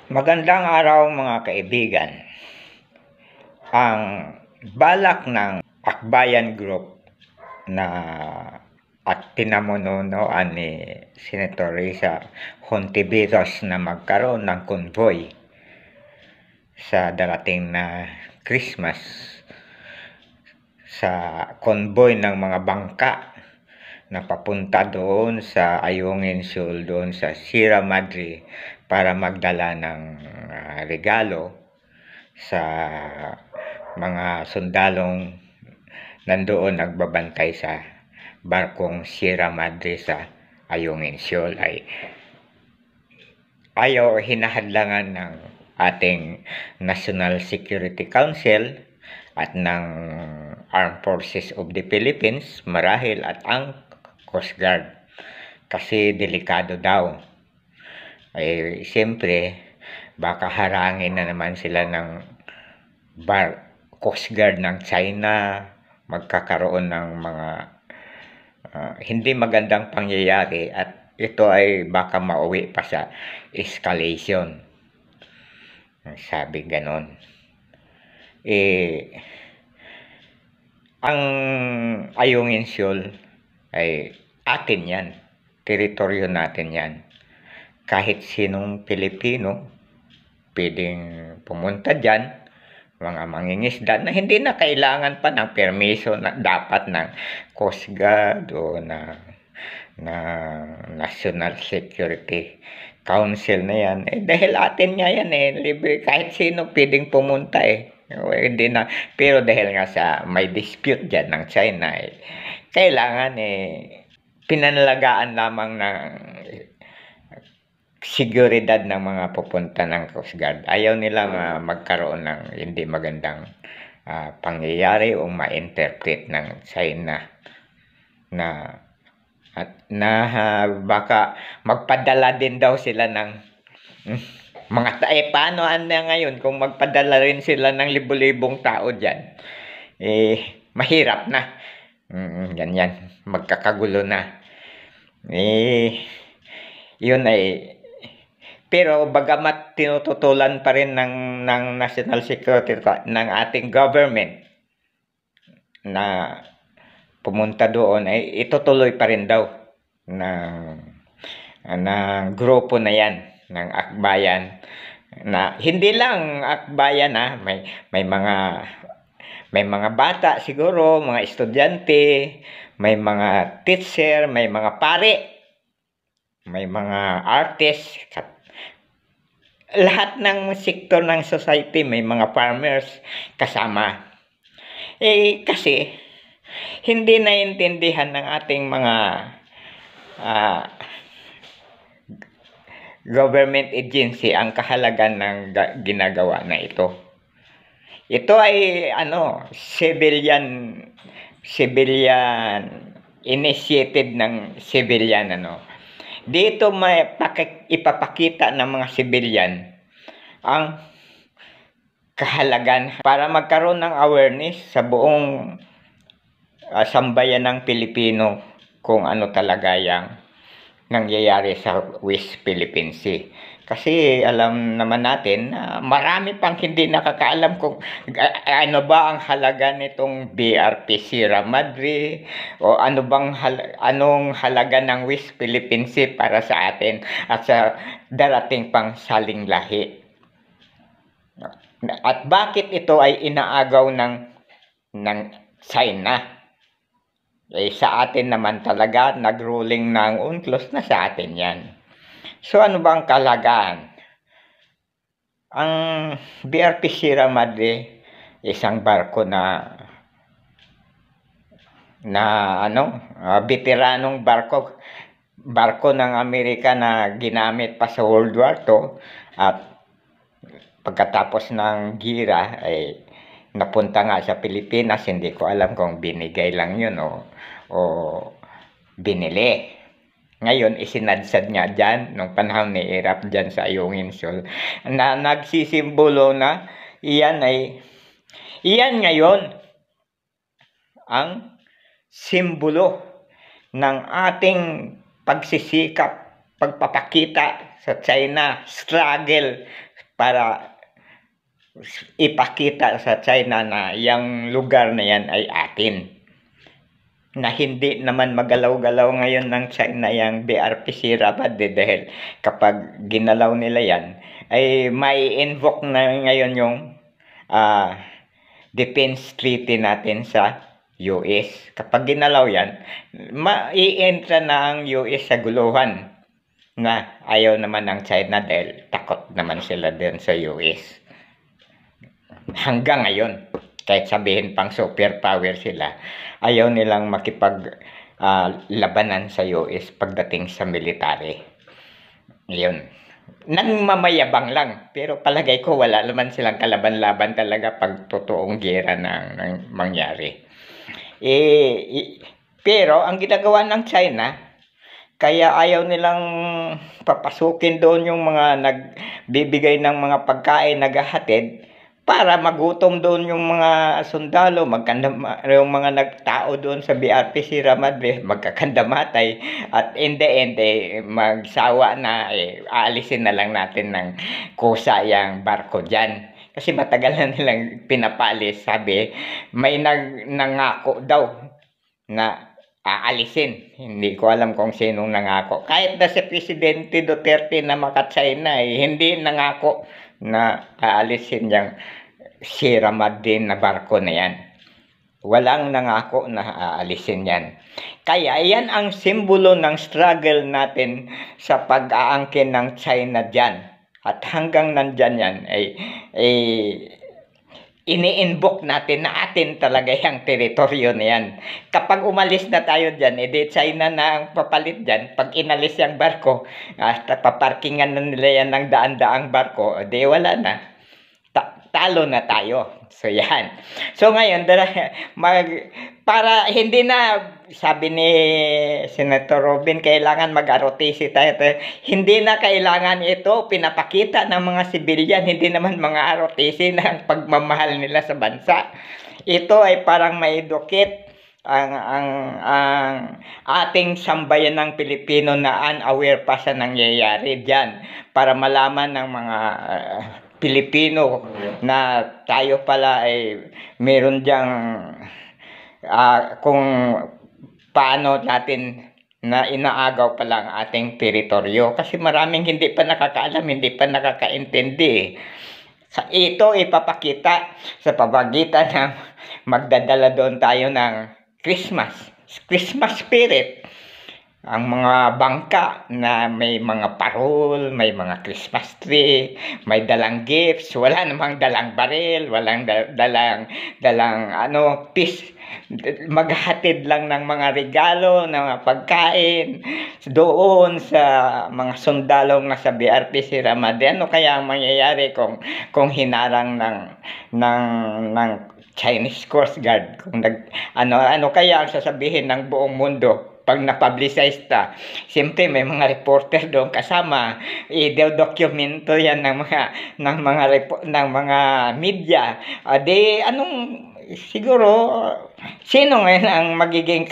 Magandang araw mga kaibigan. Ang balak ng Akbayan Group na at pinamununuan ni Senator Risa Hontiveros na magkaroon ng convoy sa darating na Christmas, sa convoy ng mga bangka na papunta doon sa Ayungin Shoal, doon sa Sierra Madre, para magdala ng regalo sa mga sundalong nandoon nagbabantay sa barkong Sierra Madre sa Ayungin Shoal, ay ayaw hinahadlangan ng ating National Security Council at ng Armed Forces of the Philippines, marahil, at ang Coast Guard, kasi delikado daw. Ay siyempre baka harangin na naman sila ng Coast Guard ng China, magkakaroon ng mga hindi magandang pangyayari, at ito ay baka mauwi pa sa escalation, sabi ganon. Ang Ayungin Shoal ay atin yan, teritoryo natin yan. Kahit sinong Pilipino pwedeng pumunta dyan, mga mangingisda, na hindi na kailangan pa ng permiso na dapat ng Coast Guard o na National Security Council na yan. Dahil atin nga yan, libre, kahit sino pwedeng pumunta hindi na. Pero dahil nga sa may dispute dyan ng China, kailangan pinanalagaan lamang ng seguridad ng mga pupunta ng Coast Guard. Ayaw nilang magkaroon ng hindi magandang pangyayari o ma-interpret ng China na baka magpadala din daw sila ng mga paano na ngayon kung magpadala rin sila ng libo-libong tao dyan, mahirap na. Ganyan, magkakagulo na. Yun pero bagamat tinututulan pa rin ng national security ng ating government na pumunta doon, itutuloy pa rin daw ng grupo na yan, ng Akbayan, na hindi lang Akbayan, may mga bata siguro, mga estudyante, may mga teacher, may mga pare, may mga artist, lahat ng sektor ng society, may mga farmers kasama. Kasi hindi naiintindihan ng ating mga government agency ang kahalagan ng ginagawa na ito. Ito ay civilian initiated ng civilian Dito may ipapakita ng mga civilian ang kahalagan para magkaroon ng awareness sa buong sambayan ng Pilipino kung ano talaga yung nangyayari sa West Philippine Sea. Kasi alam naman natin na marami pang hindi nakakaalam kung ano ba ang halaga nitong BRP Sierra Madre, o anong halaga ng West Philippine Sea para sa atin at sa darating pang saling lahi. At bakit ito ay inaagaw ng China? Sa atin naman talaga, nag-ruling ng UNCLOS na sa atin yan. So ano bang kalagaan? Ang BRP Sierra Madre, isang barko na veteranong barko ng Amerika na ginamit pa sa World War II, at pagkatapos ng gira ay napunta nga sa Pilipinas. Hindi ko alam kung binigay lang yun o binili. Ngayon, isinadsad nga dyan, nung panahon ni Irap dyan sa Ayungin Shoal, na nagsisimbolo na iyan ngayon ang simbolo ng ating pagsisikap, pagpapakita sa China, struggle para ipakita sa China na yung lugar na yan ay atin. Na hindi naman magalaw-galaw ngayon ng China yung BRPC Rabat dahil kapag ginalaw nila yan ay may invoke na ngayon yung defense treaty natin sa US. Kapag ginalaw yan, mai-entra na ang US sa guluhan na ayaw naman ng China dahil takot naman sila din sa US. Hanggang ngayon, kahit sabihin pang superpower sila, ayaw nilang makipag-labanan sa US pagdating sa military. Yun. Nangmamayabang lang, pero palagay ko wala naman silang kalaban-laban talaga pag totoong gera nang mangyari. Pero ang ginagawa ng China, kaya ayaw nilang papasukin doon yung mga nagbibigay ng mga pagkain, naghahatid, para magutom doon yung mga sundalo, yung mga nagtao doon sa BRPC Ramadre, magkakandamatay, at in the end, magsawa na, aalisin na lang natin ng kusa yung barko dyan. Kasi matagal na nilang pinapalis, sabi, may nangako daw na aalisin. Hindi ko alam kung sinong nangako. Kahit na si Presidente Duterte na maka-China, hindi nangako na aalisin yung si Ramadin na barko na yan. Walang nangako na aalisin yan. Kaya yan ang simbolo ng struggle natin sa pag-aangkin ng China dyan. At hanggang nandyan yan ay ini-invoke natin na atin talaga yung teritoryo na yan. Kapag umalis na tayo dyan, edi China na ang papalit dyan. Pag inalis yung barko, paparkingan na nila yan ng daan-daang barko, edi wala na. Talo na tayo. So yan. So ngayon, para hindi na, sabi ni Senator Robin, kailangan mag-ROTC tayo. Hindi na kailangan ito pinapakita ng mga sibilyan, hindi naman mga ROTC na ang pagmamahal nila sa bansa. Ito ay parang maidukit ang ating sambayan ng Pilipino na unaware pa sa nangyayari dyan, para malaman ng mga Pilipino na tayo pala ay meron diyang kung paano natin na inaagaw pala ang ating teritoryo. Kasi maraming hindi pa nakakaalam, hindi pa nakakaintindi. Ito ipapakita sa pamagitan ng magdadala doon tayo ng Christmas spirit. Ang mga bangka na may mga parol, may mga Christmas tree, may dalang gifts, wala namang dalang baril, walang dalang peace. Maghatid lang ng mga regalo, ng mga pagkain doon sa mga sundalong nasa BRPC Ramade. Ano kaya ang mangyayari kung hinarang ng Chinese Coast Guard? Kung ano kaya ang sasabihin ng buong mundo pag na-publicize ta? Siyempre may mga reporter doon kasama, i-dokumento yan ng mga media. Siguro sino ngayon ang magiging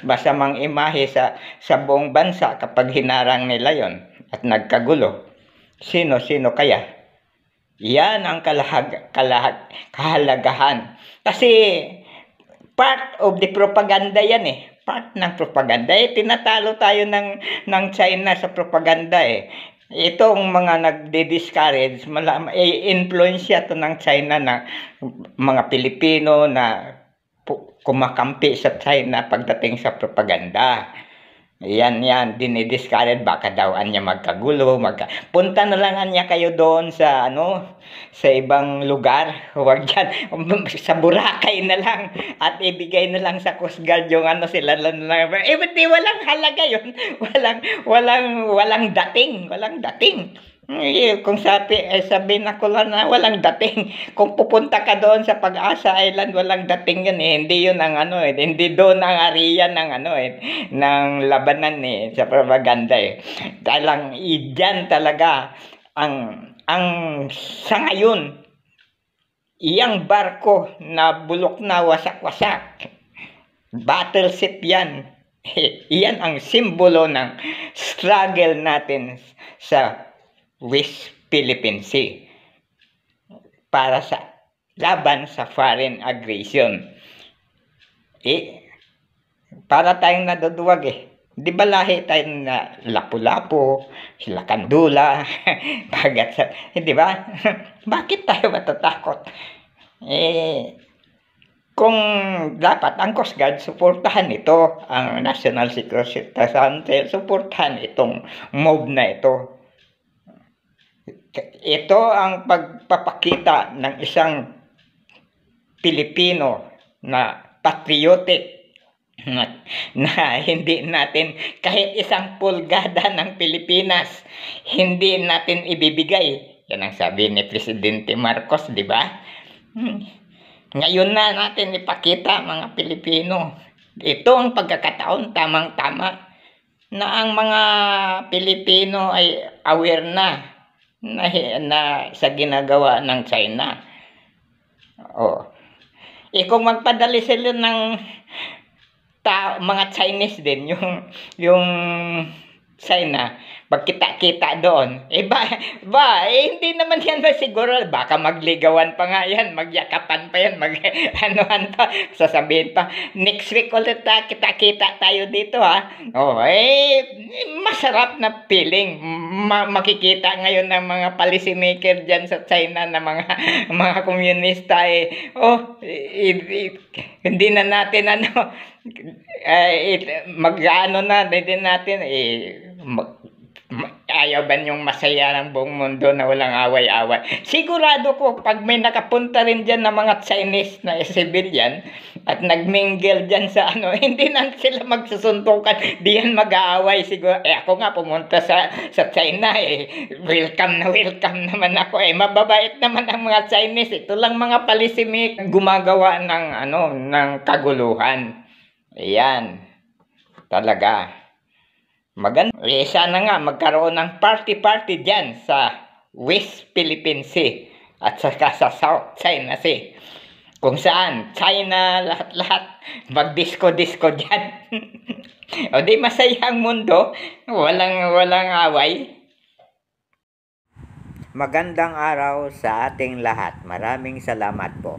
masamang imahe sa buong bansa kapag hinarang nila yon at nagkagulo? Sino kaya? Yan ang kahalagahan. Kasi part of the propaganda yan part ng propaganda. Tinatalo tayo ng China sa propaganda Itong mga nagde-discourage, influensya to ng China na mga Pilipino na kumakampi sa China pagdating sa propaganda. Yan, dinidiscourage, baka daw anya magkagulo, punta na lang anya kayo doon sa ibang lugar, huwag dyan, sa Boracay na lang, at ibigay na lang sa Coast Guard yung sila lang, walang halaga yun, walang dating. Kung sabihin ako lang na walang dating, kung pupunta ka doon sa Pag-asa Island, walang dating yun hindi yun ang hindi doon ang area ng ng labanan sa propaganda Talang idyan talaga ang sa ngayon, iyang barko na bulok na wasak-wasak, battleship yan. Iyan ang simbolo ng struggle natin sa West Philippine Sea para sa laban sa foreign aggression. Para tayong naduduwag Di ba lahi tayo na Lapu-Lapu, sila Kandula, di ba? Bakit tayo matatakot? Kung dapat ang Coast Guard suportahan ito, ang National Security Council suportahan itong move na ito. Ito ang pagpapakita ng isang Pilipino na patriotic na hindi natin kahit isang pulgada ng Pilipinas hindi natin ibibigay. Yan ang sabi ni Presidente Marcos, di ba? Ngayon na natin ipakita, mga Pilipino. Ito ang pagkakataon tamang-tama na ang mga Pilipino ay aware na sa ginagawa ng China. Kung magpadali sila ng mga Chinese din, yung China, pagkita-kita doon, hindi naman yan siguro, baka magligawan pa nga yan, magyakapan pa yan, anuhan pa, sasabihin pa, next week ulit kita-kita tayo dito masarap na feeling, makikita ngayon ng mga policy maker dyan sa China na mga komunista hindi na natin ayaw ba yung masaya ng buong mundo na walang away-away? Sigurado ko pag may nakapunta rin dyan na mga Chinese na civilian at nagmingle dyan sa hindi na sila magsusuntukan, di yan mag-aaway siguro. Ako nga pumunta sa China welcome naman ako mababait naman ang mga Chinese. Ito lang mga palisimik gumagawa ng kaguluhan. Ayan, talaga. Maganda. Sana nga magkaroon ng party-party dyan sa West Philippine Sea at saka sa South China Sea. Kung saan, China, lahat-lahat, mag-disco-disco dyan. O di masaya ang mundo, walang away. Magandang araw sa ating lahat. Maraming salamat po.